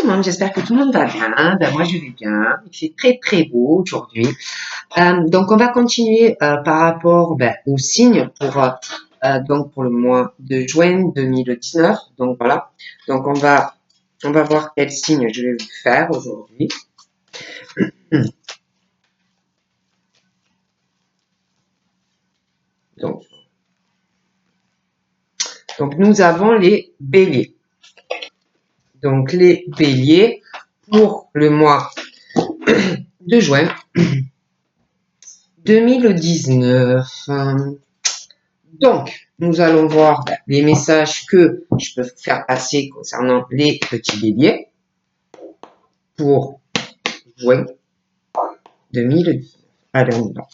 le monde, j'espère que tout le monde va bien. Ben, moi, je vais bien. Il fait très très beau aujourd'hui. Donc, on va continuer par rapport au signe donc pour le mois de juin 2019. Donc, voilà. Donc, on va voir quel signe je vais vous faire aujourd'hui. Donc, nous avons les béliers. Donc, les béliers pour le mois de juin 2019. Donc, nous allons voir les messages que je peux faire passer concernant les petits béliers pour juin 2019. Allez, on y va.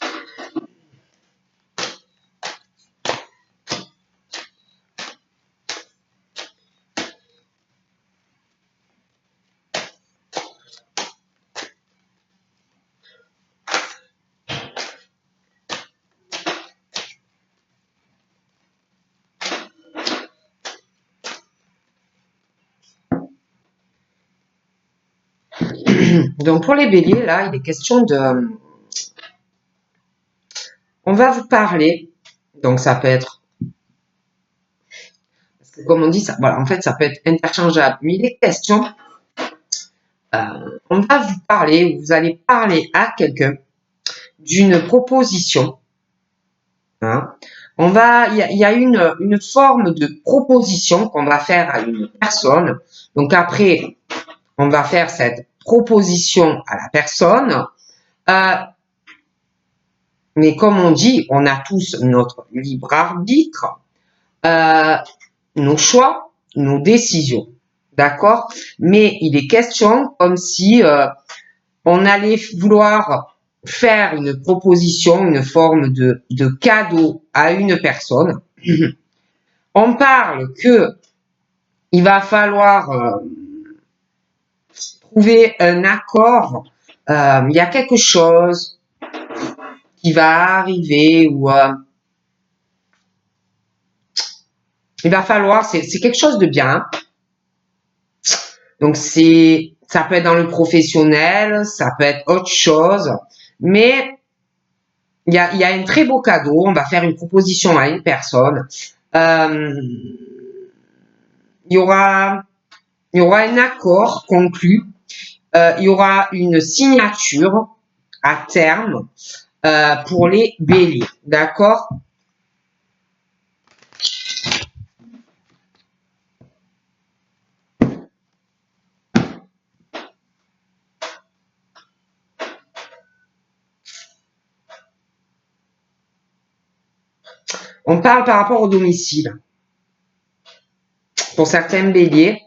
Donc, pour les béliers, là, il est question de... On va vous parler. Donc, ça peut être... Parce que comme on dit, ça, voilà, en fait, ça peut être interchangeable. Mais il est question... on va vous parler, vous allez parler à quelqu'un d'une proposition. Hein. Il y a une forme de proposition qu'on va faire à une personne. Donc après, on va faire cette proposition à la personne. Mais comme on dit, on a tous notre libre arbitre, nos choix, nos décisions. D'accord? Mais il est question comme si on allait vouloir faire une proposition, une forme de cadeau à une personne. On parle que il va falloir trouver un accord. Il y a quelque chose qui va arriver ou il va falloir, c'est quelque chose de bien. Donc ça peut être dans le professionnel, ça peut être autre chose, mais il y a un très beau cadeau. On va faire une proposition à une personne. Il y aura un accord conclu. Il y aura une signature à terme pour les béliers. D'accord? On parle par rapport au domicile. Pour certains béliers,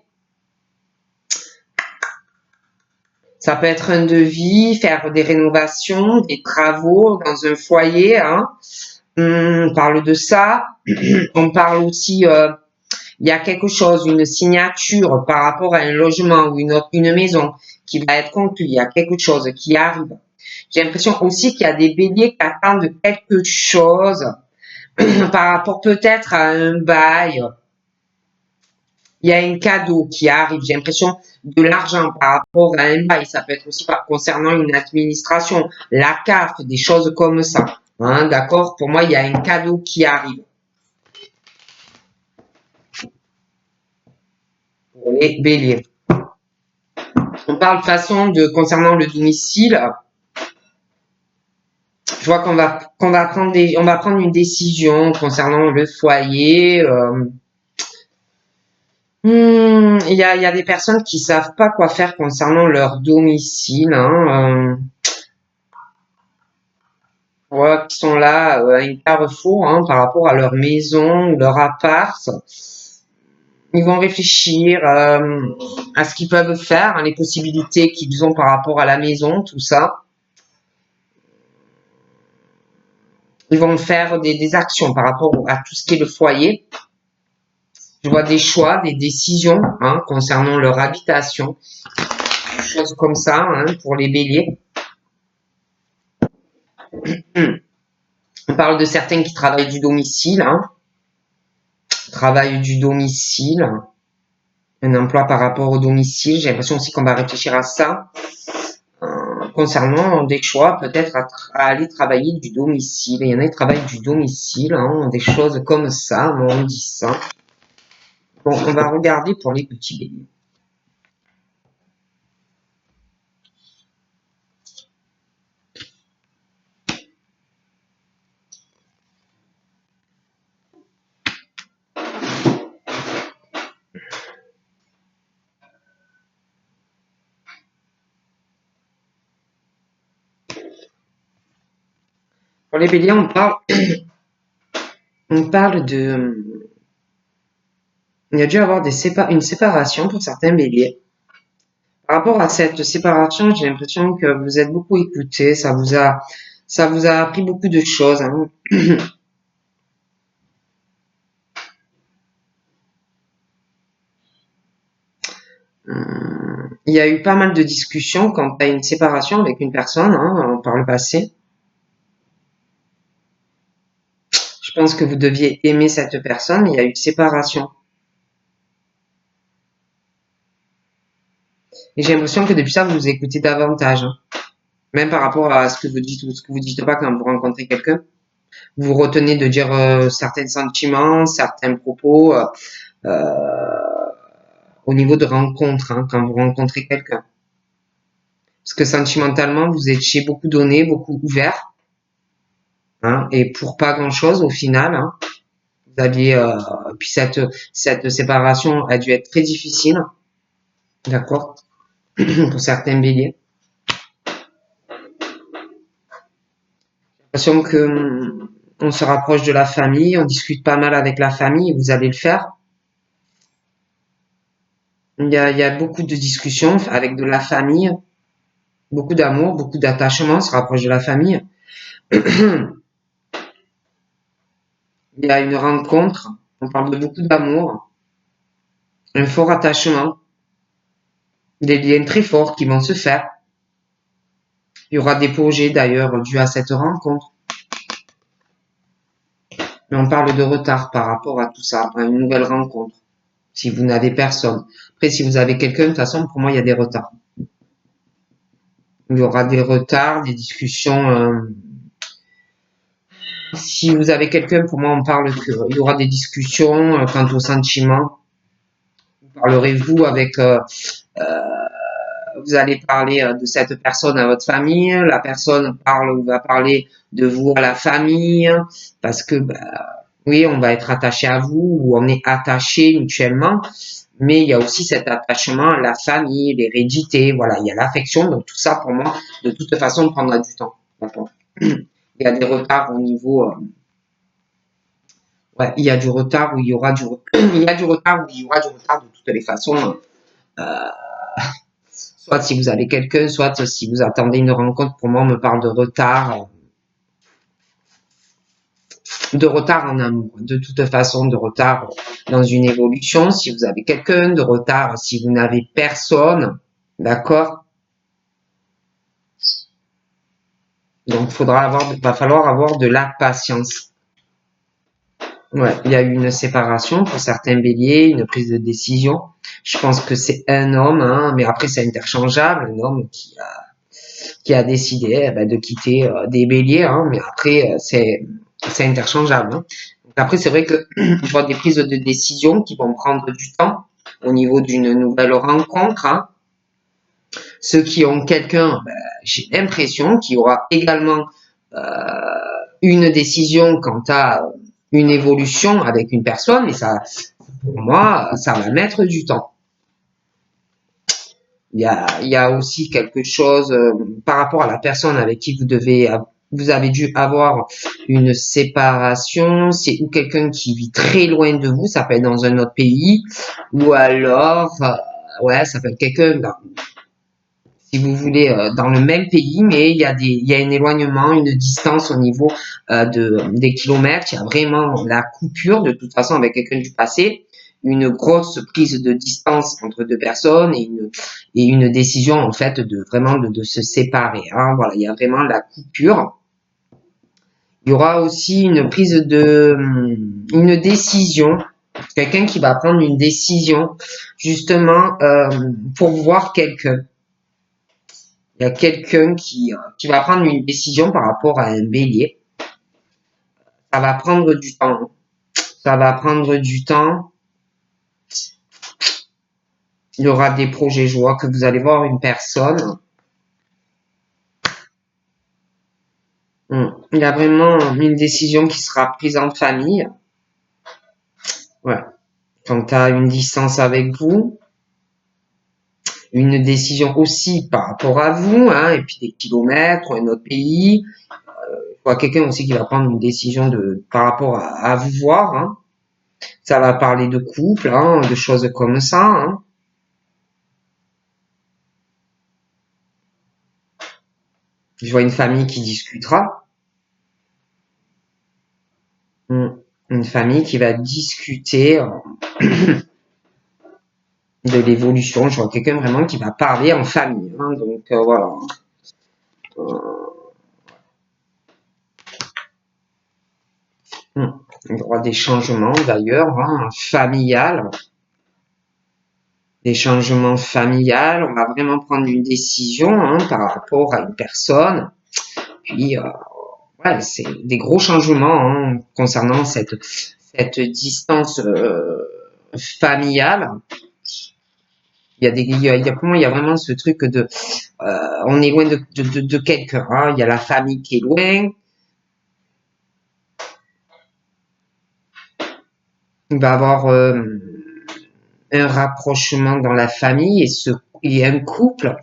ça peut être un devis, faire des rénovations, des travaux dans un foyer. Hein. On parle de ça. On parle aussi, il y a quelque chose, une signature par rapport à un logement ou une maison qui va être conclue. Il y a quelque chose qui arrive. J'ai l'impression aussi qu'il y a des béliers qui attendent quelque chose par rapport peut-être à un bail. Il y a un cadeau qui arrive. J'ai l'impression de l'argent par rapport à un bail. Ça peut être aussi concernant une administration, la CAF, des choses comme ça. Hein, d'accord? Pour moi, il y a un cadeau qui arrive. Pour les béliers. On parle de façon concernant le domicile. Je vois qu'on va prendre une décision concernant le foyer. Il y a des personnes qui savent pas quoi faire concernant leur domicile. Hein, voilà, qui sont là à un carrefour hein, par rapport à leur maison ou leur appart. Ils vont réfléchir à ce qu'ils peuvent faire, hein, les possibilités qu'ils ont par rapport à la maison, tout ça. Ils vont faire des actions par rapport à tout ce qui est le foyer. Je vois des choix, des décisions hein, concernant leur habitation. Des choses comme ça hein, pour les béliers. On parle de certains qui travaillent du domicile. Hein. Travail du domicile. un emploi par rapport au domicile. J'ai l'impression aussi qu'on va réfléchir à ça. Concernant des choix, peut-être à aller travailler du domicile. Il y en a qui travaillent du domicile, hein, des choses comme ça, on dit ça. Bon, on va regarder pour les petits béliers. Pour les béliers, on parle de... Il y a dû avoir une séparation pour certains béliers. Par rapport à cette séparation, j'ai l'impression que vous êtes beaucoup écouté, ça vous a appris beaucoup de choses. Hein. Il y a eu pas mal de discussions quant à une séparation avec une personne hein, par le passé. Je pense que vous deviez aimer cette personne, il y a eu une séparation. Et j'ai l'impression que depuis ça, vous vous écoutez davantage. Hein. Même par rapport à ce que vous dites ou ce que vous dites pas quand vous rencontrez quelqu'un. Vous retenez de dire certains sentiments, certains propos au niveau de rencontre, hein, quand vous rencontrez quelqu'un. Parce que sentimentalement, vous étiez beaucoup donné, beaucoup ouvert. Hein, et pour pas grand-chose au final. Hein, vous aviez... puis cette séparation a dû être très difficile. D'accord. Pour certains béliers. J'ai l'impression que on se rapproche de la famille, on discute pas mal avec la famille, vous allez le faire. Il y a beaucoup de discussions avec de la famille, beaucoup d'amour, beaucoup d'attachement, on se rapproche de la famille. Il y a une rencontre, on parle de beaucoup d'amour, un fort attachement, des liens très forts qui vont se faire. Il y aura des projets d'ailleurs dus à cette rencontre. Mais on parle de retard par rapport à tout ça, à une nouvelle rencontre. Si vous n'avez personne. Après, si vous avez quelqu'un, de toute façon, pour moi, il y a des retards. Il y aura des retards, des discussions. Si vous avez quelqu'un, pour moi, on parle qu'il y aura des discussions quant aux sentiments. Parlerez-vous avec... vous allez parler de cette personne à votre famille, la personne parle ou va parler de vous à la famille, parce que oui, on va être attaché à vous ou on est attaché mutuellement, mais il y a aussi cet attachement à la famille, l'hérédité, voilà, il y a l'affection, donc tout ça pour moi, de toute façon, prendra du temps. D'accord. Il y a des retards au niveau, ouais, il y a du retard où il y aura du, il y a du retard où il y aura du retard de toutes les façons. Soit si vous avez quelqu'un, soit si vous attendez une rencontre, pour moi, on me parle de retard en amour. De toute façon, de retard dans une évolution, si vous avez quelqu'un, de retard si vous n'avez personne, d'accord? Donc, va falloir avoir de la patience. Ouais, il y a eu une séparation pour certains béliers, une prise de décision. Je pense que c'est un homme, hein, mais après c'est interchangeable, un homme qui a décidé de quitter des béliers, hein, mais après c'est interchangeable. Hein. Donc après c'est vrai que je vois des prises de décision qui vont prendre du temps au niveau d'une nouvelle rencontre. Hein. Ceux qui ont quelqu'un, j'ai l'impression qu'il y aura également une décision quant à une évolution avec une personne, mais ça, pour moi, ça va mettre du temps. Il y a aussi quelque chose par rapport à la personne avec qui vous avez dû avoir une séparation, c'est ou quelqu'un qui vit très loin de vous, ça peut être dans un autre pays, ou alors, ouais, ça peut être quelqu'un si vous voulez, dans le même pays, mais il y a un éloignement, une distance au niveau des kilomètres. Il y a vraiment la coupure, de toute façon, avec quelqu'un du passé, une grosse prise de distance entre deux personnes et une décision, en fait, de se séparer. Hein. Voilà, il y a vraiment la coupure. Il y aura aussi une décision Quelqu'un qui va prendre une décision, justement, pour voir quelqu'un. Il y a quelqu'un qui va prendre une décision par rapport à un bélier. Ça va prendre du temps. Ça va prendre du temps. Il y aura des projets, je vois que vous allez voir une personne. Il y a vraiment une décision qui sera prise en famille. Ouais. Quant à une distance avec vous, une décision aussi par rapport à vous, hein, et puis des kilomètres, un autre pays. Je vois quelqu'un aussi qui va prendre une décision par rapport à vous voir. Hein. Ça va parler de couple, hein, de choses comme ça. Hein. Je vois une famille qui discutera. Une famille qui va discuter de l'évolution. Je vois quelqu'un vraiment qui va parler en famille. Hein, donc voilà. Il y aura des changements d'ailleurs, hein, familial. Des changements familiales. On va vraiment prendre une décision hein, par rapport à une personne. Puis ouais, c'est des gros changements hein, concernant cette distance familiale. Pour moi, il y a vraiment ce truc de, on est loin de quelqu'un. Hein. Il y a la famille qui est loin. Il va y avoir un rapprochement dans la famille il y a un couple,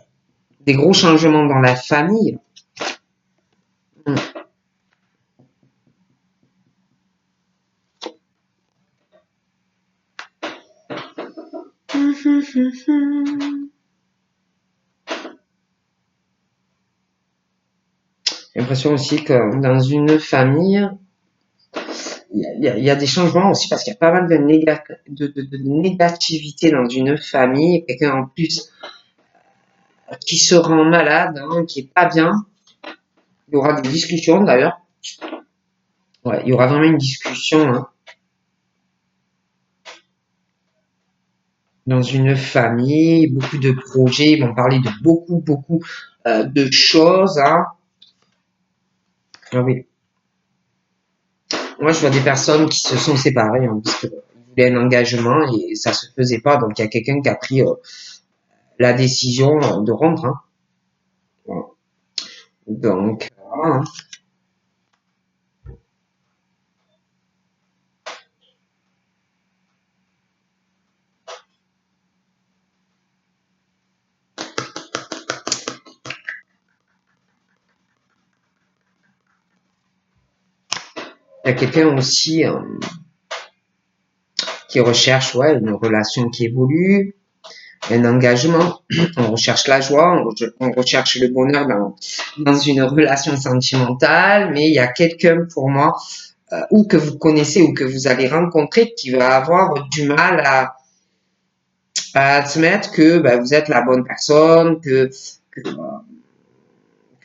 des gros changements dans la famille. J'ai l'impression aussi que dans une famille, il y a des changements aussi parce qu'il y a pas mal de négativité dans une famille. Quelqu'un en plus qui se rend malade, hein, qui est pas bien. Il y aura des discussions d'ailleurs. Ouais, il y aura vraiment une discussion hein, dans une famille, beaucoup de projets. Ils vont parler de beaucoup de choses. Hein. Ah oui. Moi, je vois des personnes qui se sont séparées hein, parce qu'ils voulaient un engagement et ça se faisait pas. Donc, il y a quelqu'un qui a pris la décision de rompre. Hein. Voilà. Donc, voilà, hein. Il y a quelqu'un aussi qui recherche ouais, une relation qui évolue, un engagement. On recherche la joie, on recherche le bonheur dans une relation sentimentale, mais il y a quelqu'un pour moi, ou que vous connaissez ou que vous allez rencontrer, qui va avoir du mal à admettre que bah, vous êtes la bonne personne, que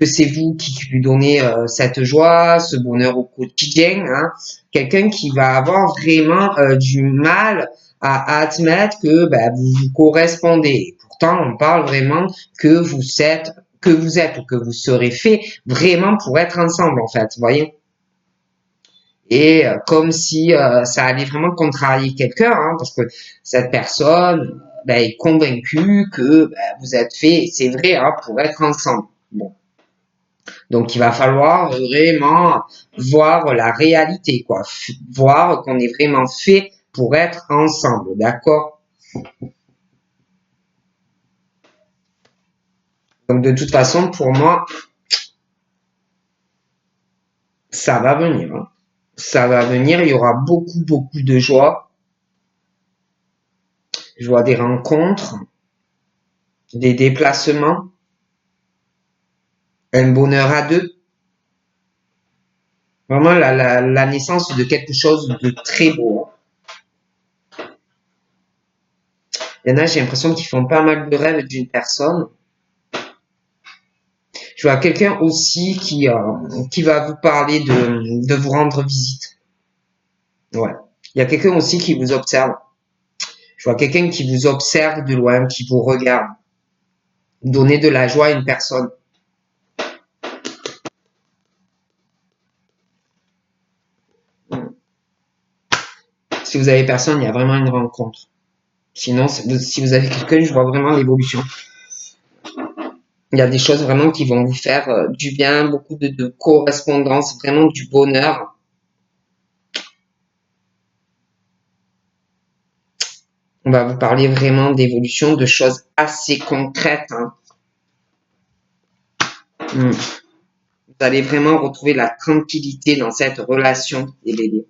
c'est vous qui lui donnez cette joie, ce bonheur au quotidien. Hein. Quelqu'un qui va avoir vraiment du mal à admettre que bah, vous vous correspondez. Pourtant, on parle vraiment que vous êtes ou que vous serez fait vraiment pour être ensemble, en fait, vous voyez. Et comme si ça allait vraiment contrarier quelqu'un, hein, parce que cette personne ben, est convaincue que ben, vous êtes fait, c'est vrai, hein, pour être ensemble. Bon. Donc il va falloir vraiment voir la réalité, quoi. Voir qu'on est vraiment fait pour être ensemble, d'accord? Donc de toute façon, pour moi, ça va venir. Hein. Ça va venir, il y aura beaucoup de joie. Je vois des rencontres, des déplacements, un bonheur à deux. Vraiment la naissance de quelque chose de très beau. Il y en a, j'ai l'impression qu'ils font pas mal de rêves d'une personne. Je vois quelqu'un aussi qui va vous parler de vous rendre visite. Ouais. Il y a quelqu'un aussi qui vous observe. Je vois quelqu'un qui vous observe de loin, qui vous regarde. Donner de la joie à une personne. Si vous avez personne, il y a vraiment une rencontre. Sinon, si vous avez quelqu'un, je vois vraiment l'évolution. Il y a des choses vraiment qui vont vous faire du bien, beaucoup de correspondance, vraiment du bonheur. On va vous parler vraiment d'évolution, de choses assez concrètes. Hein. Vous allez vraiment retrouver la tranquillité dans cette relation, les béliers.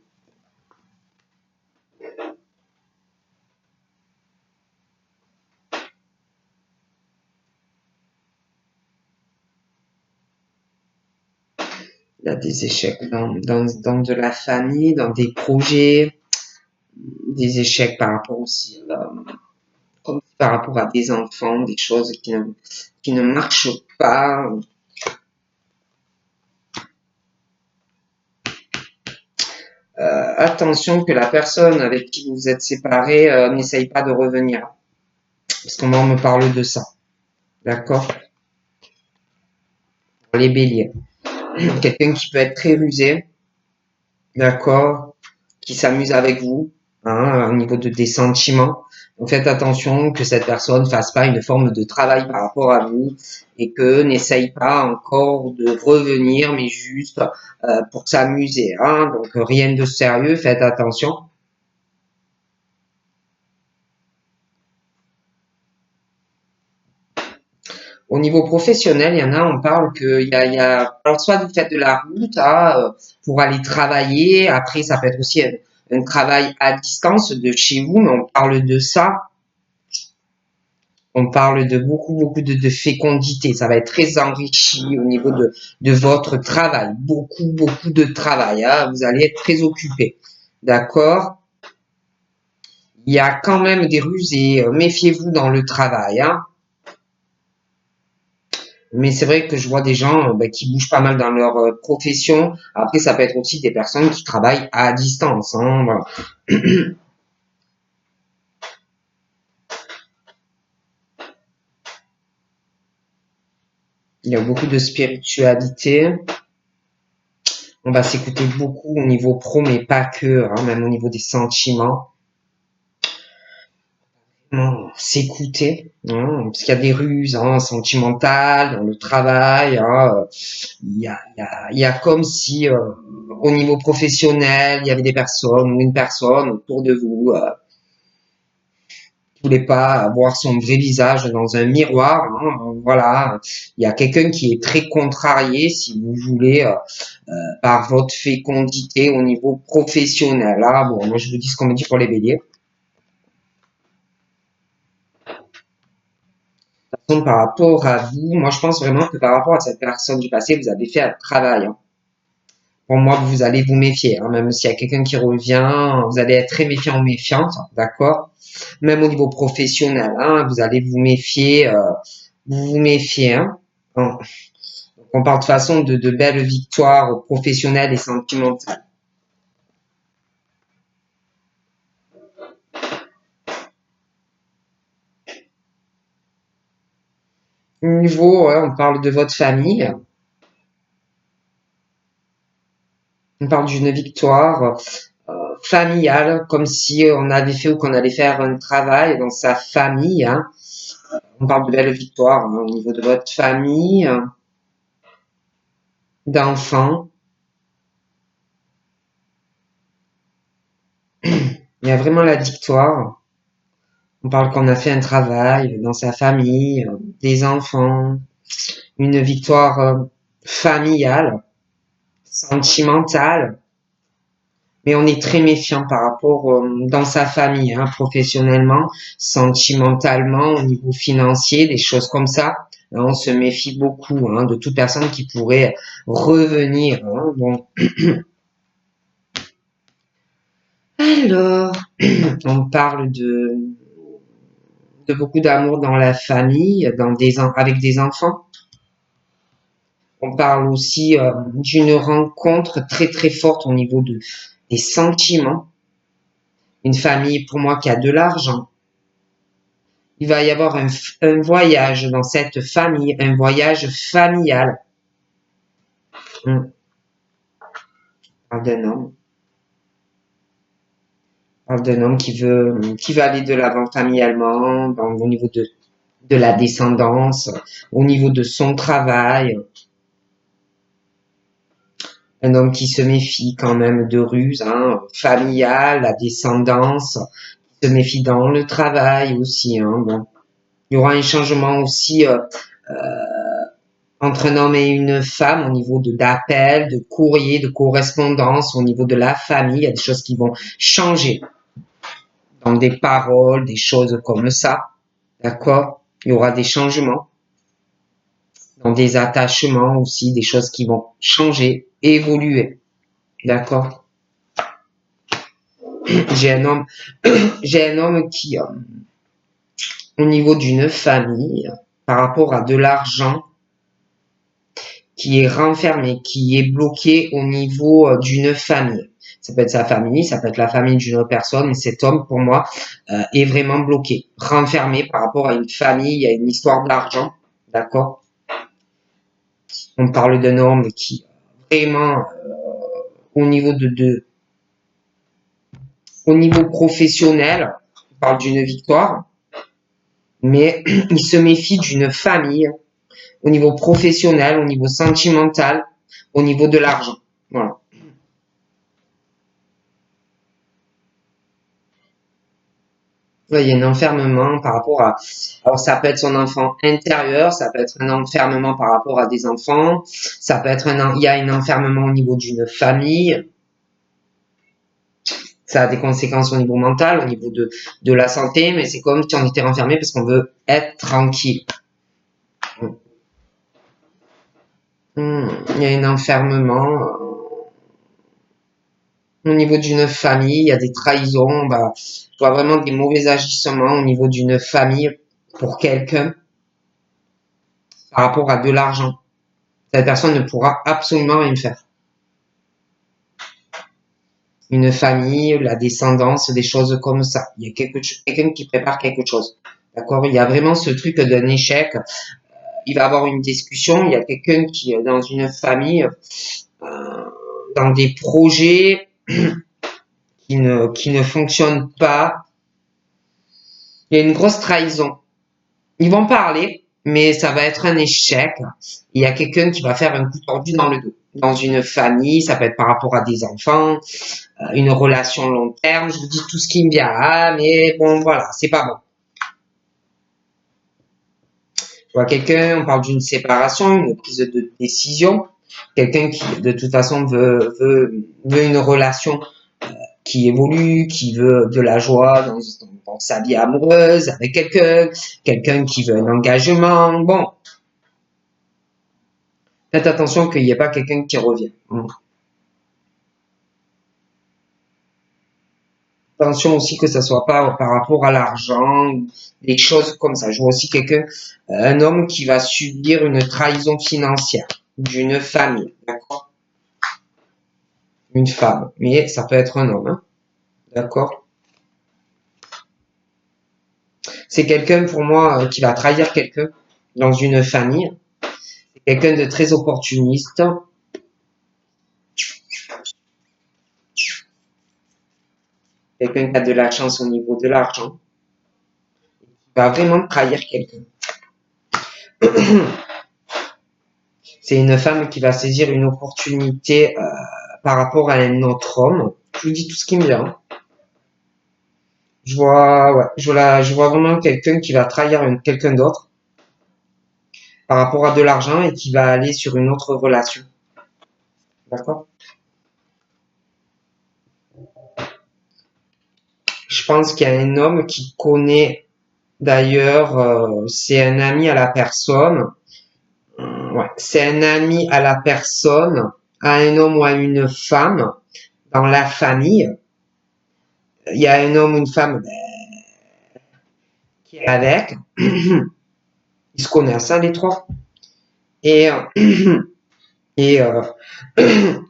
Il y a des échecs dans de la famille, dans des projets, des échecs par rapport aussi par rapport à des enfants, des choses qui ne marchent pas. Attention que la personne avec qui vous êtes séparés n'essaye pas de revenir. Parce qu'on me parle de ça. D'accord? Les béliers. Quelqu'un qui peut être très rusé. D'accord? Qui s'amuse avec vous. Hein, au niveau des sentiments. Donc faites attention que cette personne ne fasse pas une forme de travail par rapport à vous et que n'essaye pas encore de revenir, mais juste pour s'amuser. Hein. Donc rien de sérieux, faites attention. Au niveau professionnel, il y en a, on parle qu'il alors soit vous faites de la route hein, pour aller travailler, après ça peut être aussi un travail à distance de chez vous, mais on parle de ça. On parle de beaucoup de fécondité. Ça va être très enrichi au niveau de votre travail. Beaucoup de travail. Hein. Vous allez être très occupé. D'accord? Il y a quand même des rusés. Méfiez-vous dans le travail. Hein. Mais c'est vrai que je vois des gens qui bougent pas mal dans leur profession. Après, ça peut être aussi des personnes qui travaillent à distance. Hein. Voilà. Il y a beaucoup de spiritualité. On va s'écouter beaucoup au niveau pro, mais pas que, hein, même au niveau des sentiments. S'écouter, hein, parce qu'il y a des ruses hein, sentimentales dans le travail. Hein, il y a comme si au niveau professionnel, il y avait des personnes ou une personne autour de vous qui voulait pas voir son vrai visage dans un miroir. Hein, voilà, il y a quelqu'un qui est très contrarié, si vous voulez, par votre fécondité au niveau professionnel. Hein. Bon, moi je vous dis ce qu'on me dit pour les béliers. Par rapport à vous, moi je pense vraiment que par rapport à cette personne du passé, vous avez fait un travail. Hein. Pour moi, vous allez vous méfier. Hein. Même s'il y a quelqu'un qui revient, vous allez être très méfiant ou méfiante, d'accord? Même au niveau professionnel, hein, vous allez vous méfier, vous vous méfiez. Hein. Bon. On parle de façon de belles victoires professionnelles et sentimentales. Niveau, ouais, on parle de votre famille, on parle d'une victoire familiale, comme si on avait fait ou qu'on allait faire un travail dans sa famille. Hein. On parle de belles victoires hein, au niveau de votre famille, d'enfants. Il y a vraiment la victoire. On parle qu'on a fait un travail dans sa famille, des enfants, une victoire familiale, sentimentale. Mais on est très méfiant par rapport dans sa famille, hein, professionnellement, sentimentalement, au niveau financier, des choses comme ça. On se méfie beaucoup hein, de toute personne qui pourrait revenir. Hein, bon. Alors, on parle de beaucoup d'amour dans la famille, avec des enfants. On parle aussi d'une rencontre très très forte au niveau des sentiments. Une famille, pour moi, qui a de l'argent. Il va y avoir un voyage dans cette famille, un voyage familial. On parle d'un homme. On parle d'un homme qui veut aller de l'avant familialement, au niveau de la descendance, au niveau de son travail. Un homme qui se méfie quand même de ruse, hein, familiale, la descendance, qui se méfie dans le travail aussi. Hein, bon. Il y aura un changement aussi entre un homme et une femme au niveau d'appel, de courrier, de correspondance, au niveau de la famille. Il y a des choses qui vont changer dans des paroles, des choses comme ça. D'accord? Il y aura des changements dans des attachements aussi, des choses qui vont changer, évoluer. D'accord? J'ai un homme, j'ai un homme qui, au niveau d'une famille, par rapport à de l'argent, qui est renfermé, qui est bloqué au niveau d'une famille. Ça peut être sa famille, ça peut être la famille d'une autre personne, mais cet homme, pour moi, est vraiment bloqué, renfermé par rapport à une famille, à une histoire d'argent, d'accord? On parle d'un homme qui, vraiment, au niveau au niveau professionnel, on parle d'une victoire, mais il se méfie d'une famille au niveau professionnel, au niveau sentimental, au niveau de l'argent. Voilà. Ouais, il y a un enfermement par rapport à... Alors, ça peut être son enfant intérieur, ça peut être un enfermement par rapport à des enfants, ça peut être il y a un enfermement au niveau d'une famille, ça a des conséquences au niveau mental, au niveau de la santé, mais c'est comme si on était renfermé parce qu'on veut être tranquille. Il y a un enfermement au niveau d'une famille, il y a des trahisons, bah, je vois vraiment des mauvais agissements au niveau d'une famille pour quelqu'un par rapport à de l'argent. Cette personne ne pourra absolument rien faire. Une famille, la descendance, des choses comme ça. Il y a quelqu'un qui prépare quelque chose. D'accord? Il y a vraiment ce truc d'un échec. Il va avoir une discussion. Il y a quelqu'un qui est dans une famille, dans des projets qui ne fonctionnent pas. Il y a une grosse trahison. Ils vont parler, mais ça va être un échec. Il y a quelqu'un qui va faire un coup tordu dans le dos. Dans une famille, ça peut être par rapport à des enfants, une relation long terme. Je vous dis tout ce qui me vient, ah, mais bon, voilà, c'est pas bon. Je vois quelqu'un, on parle d'une séparation, une prise de décision. Quelqu'un qui, de toute façon, veut une relation qui évolue, qui veut de la joie dans sa vie amoureuse avec quelqu'un qui veut un engagement. Bon, faites attention qu'il n'y ait pas quelqu'un qui revient. Attention aussi que ça soit pas par rapport à l'argent, des choses comme ça. Je vois aussi quelqu'un, un homme qui va subir une trahison financière d'une famille, d'accord? Une femme, mais ça peut être un homme, hein, d'accord? C'est quelqu'un pour moi qui va trahir quelqu'un dans une famille. C'est quelqu'un de très opportuniste. Quelqu'un qui a de la chance au niveau de l'argent. Il va vraiment trahir quelqu'un. C'est une femme qui va saisir une opportunité par rapport à un autre homme. Je vous dis tout ce qui me vient. Je vois vraiment quelqu'un qui va trahir quelqu'un d'autre par rapport à de l'argent et qui va aller sur une autre relation. D'accord? Je pense qu'il y a un homme qui connaît, d'ailleurs, c'est un ami à la personne. Ouais, c'est un ami à la personne, à un homme ou à une femme dans la famille. Il y a un homme ou une femme qui est avec. Ils se connaissent, hein, les trois. Et, et,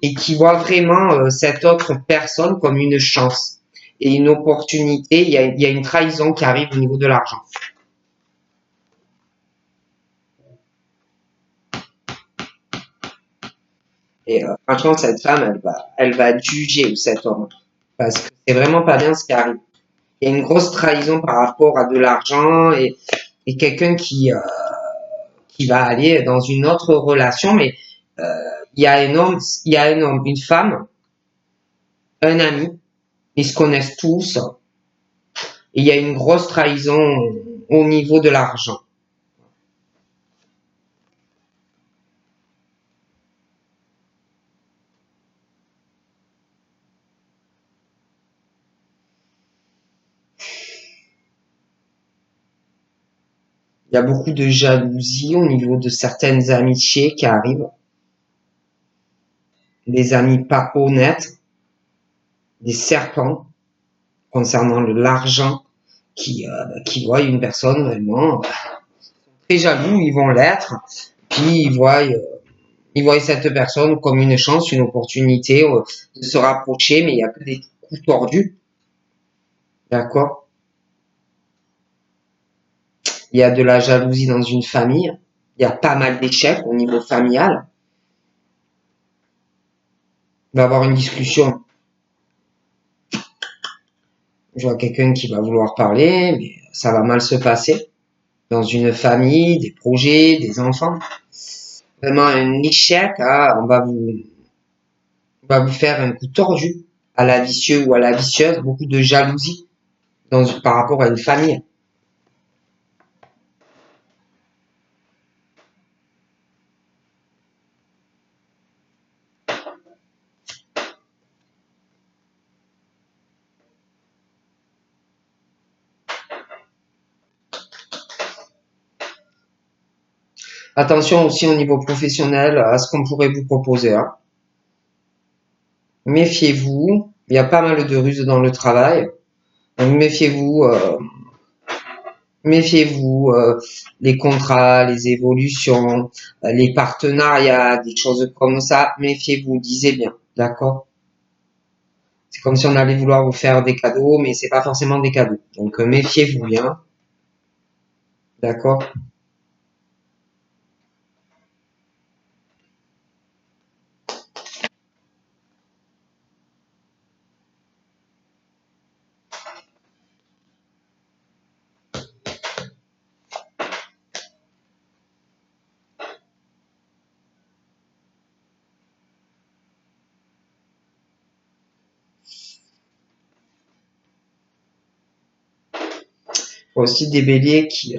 et qui voit vraiment cette autre personne comme une chance. et une opportunité, il y a une trahison qui arrive au niveau de l'argent. Et franchement, cette femme, elle va juger cet homme. Parce que c'est vraiment pas bien ce qui arrive. Il y a une grosse trahison par rapport à de l'argent et quelqu'un qui va aller dans une autre relation, mais euh, il y a un homme, une femme, un ami, ils se connaissent tous, et il y a une grosse trahison au niveau de l'argent. Il y a beaucoup de jalousie au niveau de certaines amitiés qui arrivent, des amis pas honnêtes, des serpents concernant l'argent qui voient une personne vraiment très jaloux, ils vont l'être, puis ils voient cette personne comme une chance, une opportunité de se rapprocher, mais il n'y a que des coups tordus, d'accord? Il y a de la jalousie dans une famille, il y a pas mal d'échecs au niveau familial, il va y avoir une discussion, je vois quelqu'un qui va vouloir parler, mais ça va mal se passer dans une famille, des projets, des enfants. Vraiment un échec, on va vous faire un coup tordu à la vicieux ou à la vicieuse, beaucoup de jalousie par rapport à une famille. Attention aussi au niveau professionnel à ce qu'on pourrait vous proposer, hein. Méfiez-vous, il y a pas mal de ruses dans le travail. Donc méfiez-vous, les contrats, les évolutions, les partenariats, des choses comme ça. Méfiez-vous, lisez bien, d'accord? C'est comme si on allait vouloir vous faire des cadeaux, mais c'est pas forcément des cadeaux. Donc méfiez-vous bien, d'accord? Aussi des béliers qui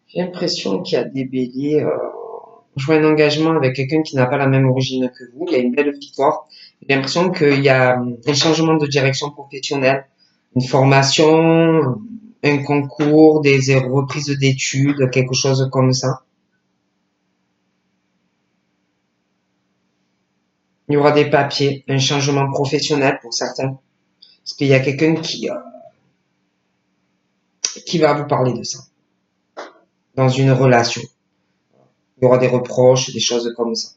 j'ai l'impression qu'il y a des béliers. Je vois un engagement avec quelqu'un qui n'a pas la même origine que vous. Il y a une belle victoire. J'ai l'impression qu'il y a un changement de direction professionnelle, une formation, un concours, des reprises d'études, quelque chose comme ça. Il y aura des papiers, un changement professionnel pour certains. Parce qu'il y a quelqu'un qui va vous parler de ça dans une relation. Il y aura des reproches, des choses comme ça.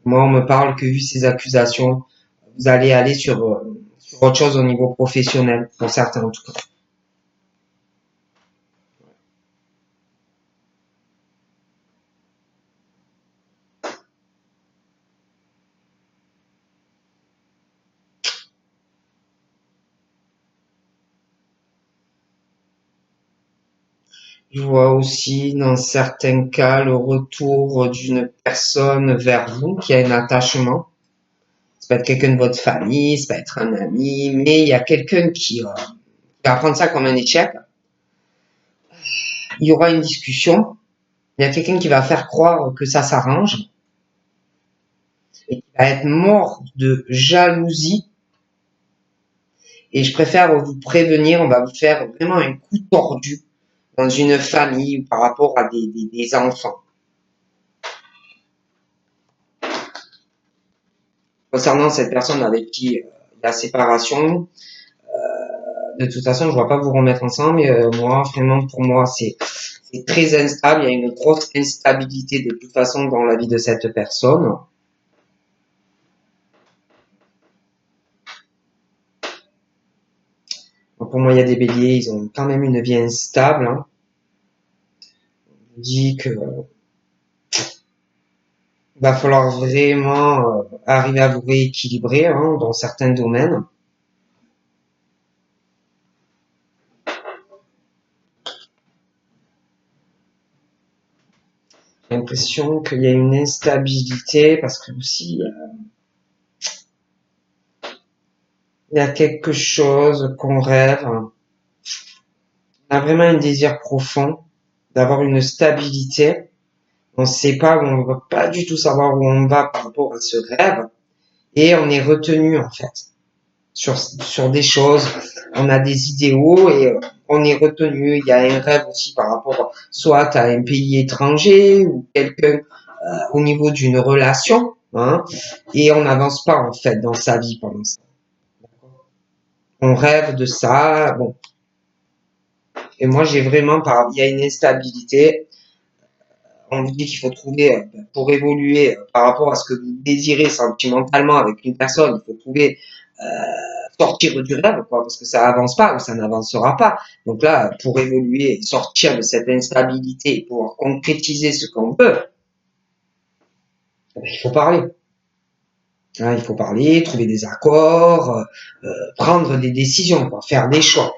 Moi, on me parle que vu ces accusations, vous allez aller sur autre chose au niveau professionnel, pour certains en tout cas. Je vois aussi dans certains cas le retour d'une personne vers vous qui a un attachement. Ça peut être quelqu'un de votre famille, ça peut être un ami, mais il y a quelqu'un qui va prendre ça comme un échec. Il y aura une discussion, il y a quelqu'un qui va faire croire que ça s'arrange et qui va être mort de jalousie. Et je préfère vous prévenir, on va vous faire vraiment un coup tordu dans une famille ou par rapport à des enfants. Concernant cette personne avec qui il y a séparation, de toute façon, je ne vais pas vous remettre ensemble. Mais moi, vraiment, pour moi, c'est très instable. Il y a une grosse instabilité de toute façon dans la vie de cette personne. Donc, pour moi, il y a des béliers, ils ont quand même une vie instable. Hein. On dit que va falloir vraiment arriver à vous rééquilibrer hein, dans certains domaines. J'ai l'impression qu'il y a une instabilité parce que aussi il y a quelque chose qu'on rêve. On a vraiment un désir profond d'avoir une stabilité. On ne sait pas où on va pas du tout savoir où on va par rapport à ce rêve. Et on est retenu en fait sur des choses. On a des idéaux et on est retenu. Il y a un rêve aussi par rapport soit à un pays étranger ou quelqu'un au niveau d'une relation. Hein, et on n'avance pas en fait dans sa vie pendant ça. On rêve de ça. Bon. Et moi j'ai vraiment il y a une instabilité. On vous dit qu'il faut trouver, pour évoluer par rapport à ce que vous désirez sentimentalement avec une personne, il faut trouver sortir du rêve, quoi, parce que ça avance pas ou ça n'avancera pas. Donc là, pour évoluer, sortir de cette instabilité, pouvoir concrétiser ce qu'on veut, il faut parler. Hein, il faut parler, trouver des accords, prendre des décisions, quoi, faire des choix.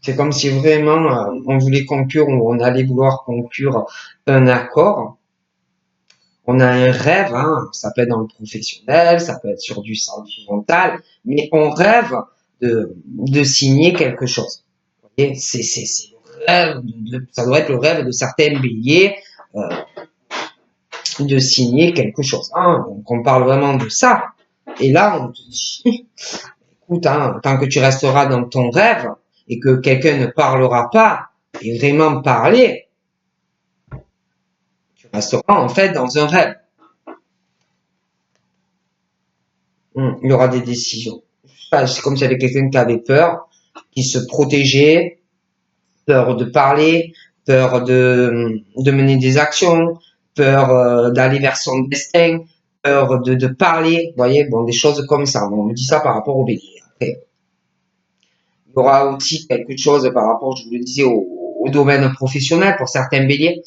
C'est comme si vraiment on voulait conclure ou on allait vouloir conclure un accord. On a un rêve, hein, ça peut être dans le professionnel, ça peut être sur du sentimental, mais on rêve de signer quelque chose. Vous voyez, c'est le rêve, ça doit être le rêve de certains béliers euh, de signer quelque chose. Hein. Donc on parle vraiment de ça. Et là, on te dit, écoute, hein, tant que tu resteras dans ton rêve et que quelqu'un ne parlera pas et vraiment parler, tu resteras en fait dans un rêve. Il y aura des décisions. C'est comme s'il y avait quelqu'un qui avait peur, qui se protégeait, peur de parler, peur de mener des actions, peur d'aller vers son destin, peur de parler, vous voyez, bon, des choses comme ça. On me dit ça par rapport au bélier. Après, il y aura aussi quelque chose par rapport, je vous le disais, au domaine professionnel pour certains béliers.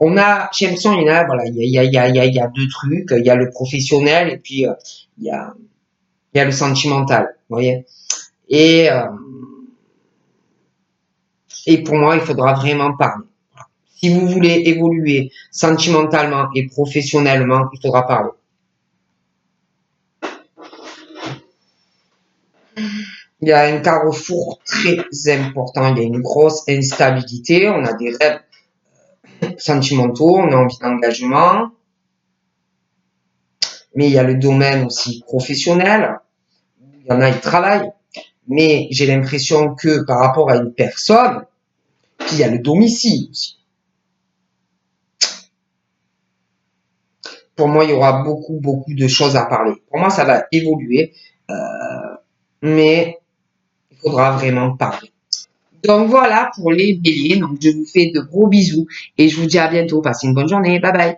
On a, j'ai l'impression, il y en a, voilà, il y a deux trucs. Il y a le professionnel et puis il y a, il y a le sentimental, vous voyez. Et, euh, et pour moi, il faudra vraiment parler. Si vous voulez évoluer sentimentalement et professionnellement, il faudra parler. Il y a un carrefour très important, il y a une grosse instabilité, on a des rêves sentimentaux, on a envie d'engagement, mais il y a le domaine aussi professionnel, il y en a, ils travaillent, mais j'ai l'impression que par rapport à une personne, puis il y a le domicile aussi. Pour moi, il y aura beaucoup de choses à parler. Pour moi, ça va évoluer, mais il faudra vraiment parler. Donc voilà pour les béliers. Donc je vous fais de gros bisous et je vous dis à bientôt. Passez une bonne journée. Bye bye.